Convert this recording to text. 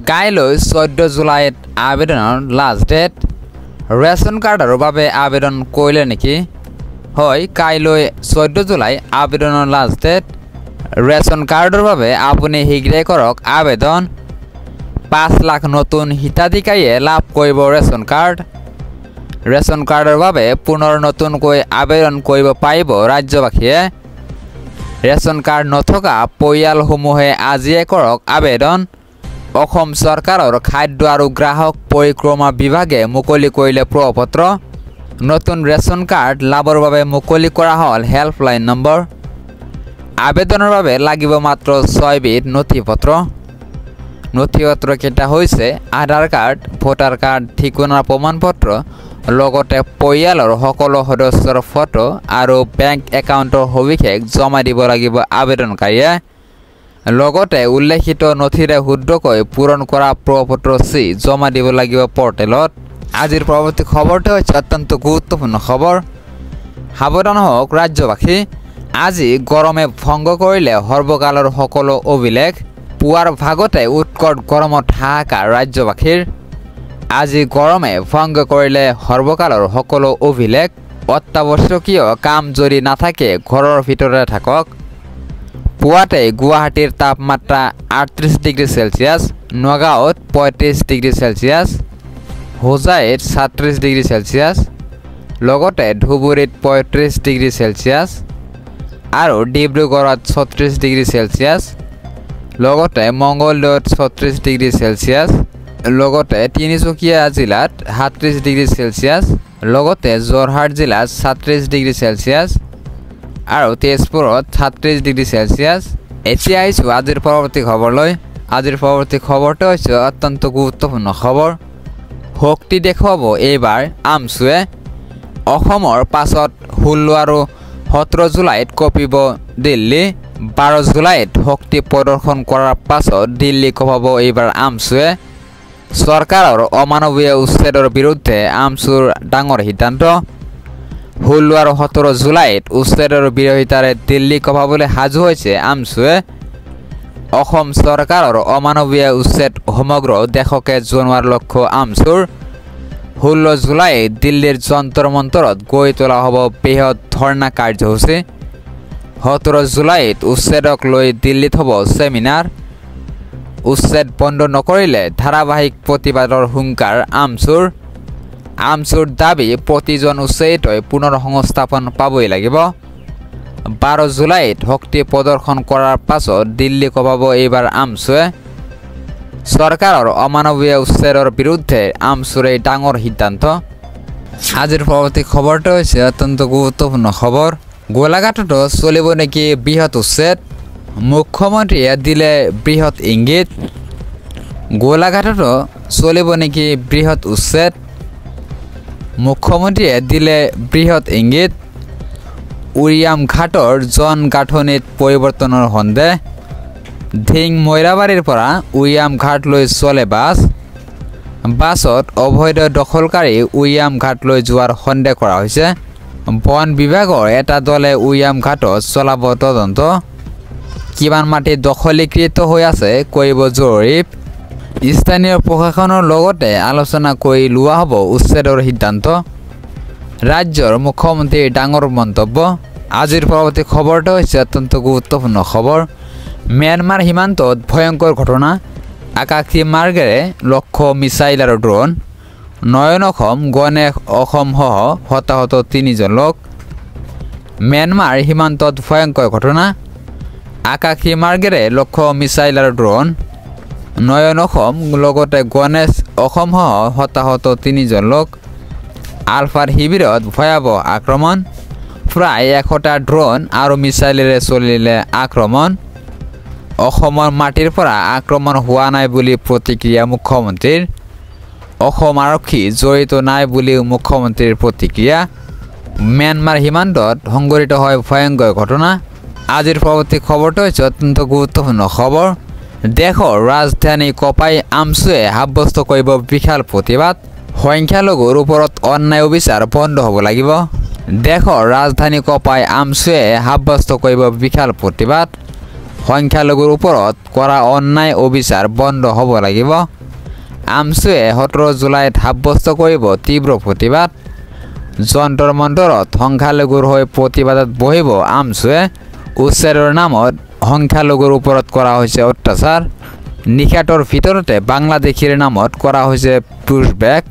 কাইলৈ 14 জুলাইত আবেদনৰ লাষ্ট ডেট ৰেচন কাৰ্ডৰ বাবে আবেদন কৰিলে নেকি হয় কাইলৈ 14 জুলাই আবেদনৰ লাষ্ট ডেট ৰেচন কাৰ্ডৰ বাবে আপুনি শীঘ্ৰে কৰক আবেদন 5 লাখ নতুন হিতাধিকাৰীয়ে লাভ কৰিব ৰেচন কাৰ্ডৰ বাবে পুনৰ নতুনকৈ আবেদন কৰিব পাৰিব ৰাজ্যবাসীয়ে ৰেচন কাৰ্ড নথকা পৰিয়ালসমূহে আজিয়ে কৰক আবেদন অসম চৰকাৰৰ খাদ্য আৰু গ্ৰাহক পৰিক্ৰমা বিভাগে মুকলি কৰিলে প্ৰপত্ৰ নতুন ৰেচন কাৰ্ড লাভৰ বাবে মুকলি কৰা হ'ল হেল্পলাইন নম্বৰ আবেদনৰ বাবে লাগিব মাত্ৰ 6 বিধ নথিপত্ৰ কেইটা হৈছে আধাৰ কাৰ্ড ভোটাৰ কাৰ্ড ঠিকনাৰ প্ৰমাণপত্ৰ লগতে পৰিয়ালৰ সকলো সদস্যৰ ফটো আৰু বেংক একাউণ্টৰ সবিশেষ জমা দিব লাগিব আবেদনকাৰীয়ে লগতে উল্লেখিত নথিৰে শুদ্ধকৈ পূৰণ কৰা প্ৰপত্ৰ চি জমা দিব লাগিব পৰ্টেলত আজিৰ পৰৱৰ্তী খবৰটো হৈছে অত্যন্ত গুৰুত্বপূৰ্ণ খবৰ সাৱধান হওক ৰাজ্যবাসী আজি গৰমে ভংগ কৰিলে সৰ্বকালৰ সকলো অভিলেখ পুৱাৰ ভাগতে উৎকট গৰমত হাহাকাৰ ৰাজ্যবাসীৰ আজি গৰমে ভংগ কৰিলে সৰ্বকালৰ সকলো অভিলেখ অত্যাৱশ্যকীয় কাম যদি নাথাকে ঘৰৰ ভিতৰতে থাকক পুৱাতে গুৱাহাটীৰ তাপমাত্ৰা 38 ডিগ্ৰী সেলসিয়াছ নগাঁৱত 35 ডিগ্ৰী সেলসিয়াছ হোজাইত 37 ডিগ্ৰী সেলসিয়াছ লগতে ধুবুৰীত 35 ডিগ্ৰী সেলসিয়াছ আৰু ডিব্ৰুগড়ত 36 ডিগ্ৰী সেলসিয়াছ লগতে মংগলদৈত 36 ডিগ্ৰী সেলসিয়াছ লগতে তিনিচুকীয়া জিলাত 37 ডিগ্ৰী সেলসিয়াছ লগতে যোৰহাট জিলাত 37 ডিগ্ৰী সেলসিয়াছ আৰু তেজপুৰত 36 ডিগ্ৰী সেলসিয়াছ এতিয়া আহিছো আজিৰ পৰৱৰ্তী খবৰলৈ আজিৰ পৰৱৰ্তী খবৰটো হৈছে অত্যন্ত গুৰুত্বপূৰ্ণ খবৰ শক্তি দেখুৱাব এইবাৰ আমছুৱে অসমৰ পাছত 16 আৰু 17 জুলাইত কঁপিব দিল্লী 12 জুলাইত শক্তি প্ৰদৰ্শন কৰাৰ পাছত দিল্লী কঁপাব এইবাৰ আমছুৱে চৰকাৰৰ অমানৱীয় উচ্ছেদৰ বিৰুদ্ধে আমছুৰ ডাঙৰ সিদ্ধান্ত 16 আৰু 17 জুলাইত উচ্ছেদৰ বিৰোধিতাৰে দিল্লী কঁপাবলৈ সাজু হৈছে আমছুৱে অসম চৰকাৰৰ অমানৱীয় উচ্ছেদ সমগ্ৰ দেশকে জনোৱাৰ লক্ষ্য আমছুৰ 16 জুলাইত দিল্লীৰ যন্তৰ মন্তৰত গৈ তোলা হ'ব বৃহৎ ধৰ্ণা কাৰ্যসূচী 17 জুলাইত উচ্ছেদক লৈ দিল্লীত হ'ব ছেমিনাৰ উচ্ছেদ বন্ধ নকৰিলে ধাৰাবাহিক প্ৰতিবাদৰ হুংকাৰ আমছুৰ দাবী প্ৰতিজন উচ্ছেদিতই পুনৰ সংস্থাপন পাবই লাগিব 12 জুলাইত শক্তি প্ৰদৰ্শন কৰাৰ পাছত দিল্লী কঁপাব এইবাৰ আমছুৱে চৰকাৰৰ অমানৱীয় উচ্ছেদৰ বিৰুদ্ধে আমছুৰ এই ডাঙৰ সিদ্ধান্ত আজিৰ পৰৱৰ্তী খবৰটো হৈছে অত্যন্ত গুৰুত্বপূৰ্ণ খবৰ গোলাঘাটতো চলিব নেকি বৃহৎ উচ্ছেদ মুখ্যমন্ত্ৰীয়ে দিলে বৃহৎ ইংগিত গোলাঘাটতো চলিব নেকি বৃহৎ উচ্ছেদ মুখ্যমন্ত্ৰীয়ে দিলে বৃহৎ ইংগিত উৰিয়াম ঘাটৰ জন গাঁথনিত পৰিৱৰ্তনৰ সন্দেহ ধিং মৈৰাবাৰীৰ পৰা উৰিয়াম ঘাটলৈ চলে বাছত অবৈধ দখলকাৰী উৰিয়াম ঘাটলৈ যোৱাৰ সন্দেহ কৰা হৈছে বন বিভাগৰ এটা দলে উৰিয়াম ঘাটত চলাব তদন্ত কিমান মাটি দখলীকৃত হৈ আছে কৰিব জৰীপ স্থানীয় প্ৰশাসনৰ লগতে আলোচনা কৰি লোৱা হ'ব উচ্ছেদৰ সিদ্ধান্ত ৰাজ্যৰ মুখ্যমন্ত্ৰীৰ ডাঙৰ মন্তব্য আজিৰ পৰৱৰ্তী খবৰটো হৈছে অত্যন্ত গুৰুত্বপূৰ্ণ খবৰ ম্যানমাৰ সীমান্তত ভয়ংকৰ ঘটনা আকাশী মাৰ্গেৰে লক্ষ্য মিছাইল আৰু ড্ৰোন নয়ন অসম গণেশ অসমসহ হতাহত 3 জন লোক ম্যানমাৰ সীমান্তত ভয়ংকৰ ঘটনা আকাশী মাৰ্গেৰে লক্ষ্য মিছাইল আৰু ড্ৰোন নয়ন অসম লগতে গণেশ অসমসহ হতাহত 3 জন লোক আলফাৰ শিবিৰত ভয়াৱহ আক্ৰমণ প্ৰায় 100টা ড্ৰোন আৰু মিছাইলেৰে চলিলে আক্ৰমণ অসমৰ মাটিৰ পৰা আক্ৰমণ হোৱা নাই বুলি প্ৰতিক্ৰিয়া মুখ্যমন্ত্ৰীৰ অসম আৰক্ষী জড়িত নাই বুলি মুখ্যমন্ত্ৰীৰ প্ৰতিক্ৰিয়া ম্যানমাৰ সীমান্তত সংঘটিত হয় ভয়ংকৰ ঘটনা আজিৰ পৰৱৰ্তী খবৰটো হৈছে অত্যন্ত গুৰুত্বপূৰ্ণ খবৰ দেশৰ ৰাজধানী কঁপাই আমছুৱে সাব্যস্ত কৰিব বিশাল প্ৰতিবাদ সংখ্যালঘুৰ ওপৰত অন্যায় অবিচাৰ বন্ধ হ'ব লাগিব দেশৰ ৰাজধানী কঁপাই আমছুৱে সাব্যস্ত কৰিব বিশাল প্ৰতিবাদ সংখ্যালঘুৰ ওপৰত কৰা অন্যায় অবিচাৰ বন্ধ হ'ব লাগিব। আমছুৱে 17 জুলাইত সাব্যস্ত কৰিব তীব্ৰ প্ৰতিবাদ। যন্তৰ মন্তৰত সংখ্যালঘুৰ হৈ প্ৰতিবাদত বহিব আমছুৱে। উচ্ছেদৰ নামত সংখ্যালঘুৰ ওপৰত কৰা হৈছে অত্যাচাৰ। নিশাটোৰ ভিতৰতে বাংলাদেশীৰ নামত কৰা হৈছে পুছবেক।